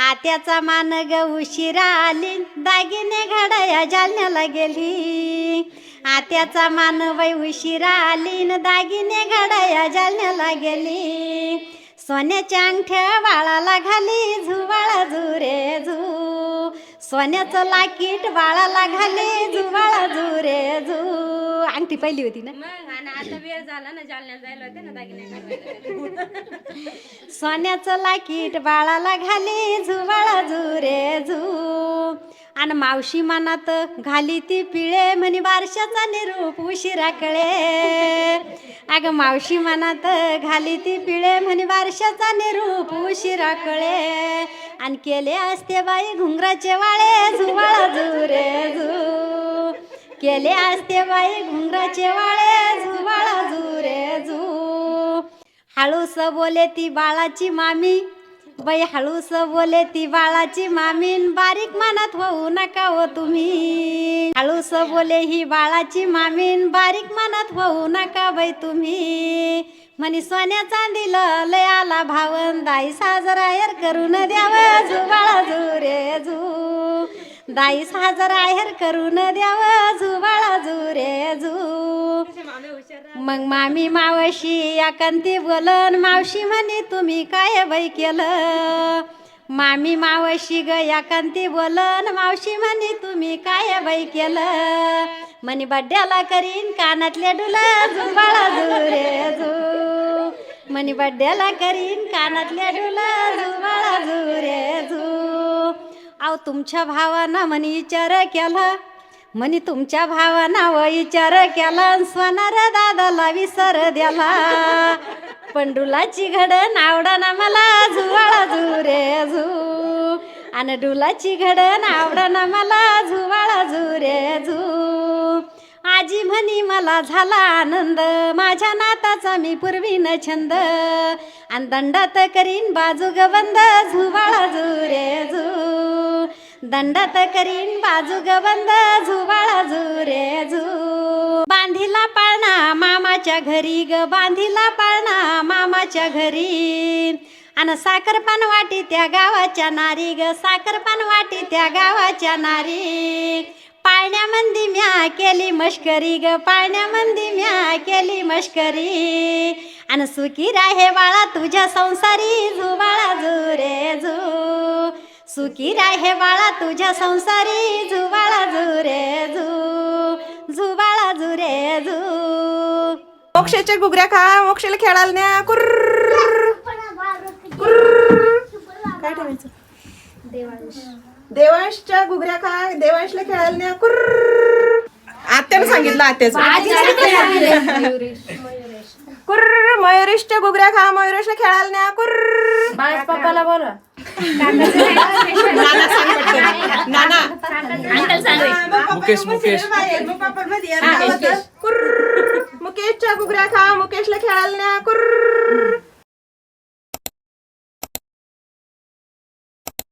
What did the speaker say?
आत्याचा मान ग उशिरा आली, दागिने घड्या जालन्याला गेली. आत्याचा मान वै उशिरा आली न दागिने घड्या जालन्याला गेली. सोन्याच्या अंगठ्या बाळाला घाली, झुवाळा झुरे झू. सोन्याचं लाकीट बाळाला घाली, झुवाळा झुरे झू. अंगठी पहिली होती ना. आता वेळ झाला ना, जालन्याला जायला होते ना दागिने. सोन्याचं लाकीट बाळाला घाली, झुवाळा झुरे झू. आणि मावशी मनात घाली ती पिळे, म्हणे बारशाचा निरूप उशिरा कळे. अगं मावशी मनात घाली ती पिळे, म्हणे बारशाचा निरूप उशिरा कळे. आणि केले असते बाई घुंगराचे वाळे, झुवाळा झुरे झू. केले असते बाई घुंगराचे वाळे, झुवाळा झुरे झू. हळूस बोले ती बाळाची मामी, बाई हळूस बोले ती बाळाची मामीन, बारीक मनात होऊ नका हो तुम्ही. हळूस बोले ही बाळाची मामीन, बारीक मनात होऊ नका बाई तुम्ही. म्हणे सोन्या चांदीला लय आला भावन, 10,000 आहेर करून द्यावं, झुवाळा झुरे झू. 10,000 आहेर करून द्यावं, झुवाळा झुरे झू. मग मामी मावशी एकांती बोलन, मावशी म्हणे तुम्ही काय बाई केलं. मामी मावशी ग एकांती बोलन, मावशी म्हणे तुम्ही काय बाई केलं. म्हणे बड्ड्याला करीन कानातले डुलं, झुवाळा झुरे झू. म्हणे बड्ड्याला करीन कानातले डुलं, झुवाळा झुरे झू. अहो तुमच्या भावानं म्हणे विचार केला, म्हणे तुमच्या भावानं विचार केला, सोनार दादाला विसर द्याला. पंडुलाची घड नावडा ना मला, झुवाळा झुरे झू. आणि डुलाची घड नावडा ना मला, झुवाळा झुरे झू. आजी म्हणी मला झाला आनंद, माझ्या नाताचा मी पूर्वीन छंद. आणि दंडात करीन बाजू ग बंद, झुवाळा झुरे झू. दंडात करीन बाजू ग बंद, झुवाळा झुरे झू. बांधीला पाळणा मामाच्या घरी ग, बांधीला पाळणा मामाच्या घरी. आणि साखरपान वाटी त्या गावाच्या नारी ग, साखरपान वाटी त्या गावाच्या नारी. पाळण्यामंदी म्या केली मश्करी ग, पाळण्यामंदी म्या केली मश्करी. आणि सुखी राहे बाळा तुझ्या संसारी, झुवाळा झुरे झू. सुखी राहे बाळा तुझ्या संसारी, झुवाळा झुरे झू. झुवाळा झुरे झू. मोक्षाच्या घुगऱ्या खा, मोक्षाला खेळायला न्या. काय ठेवायचं? देवांशच्या घुगऱ्या खा, देवांशला खेळायला न्या. आत्यानं सांगितलं, आत्याचं. मयुरेशच्या घुगऱ्या खा, मयुरेशला खेळायला न्या. बाळाच पप्पाला बोला. मुकेशच्या घुगऱ्या खा, मुकेशला खेळायला न्या.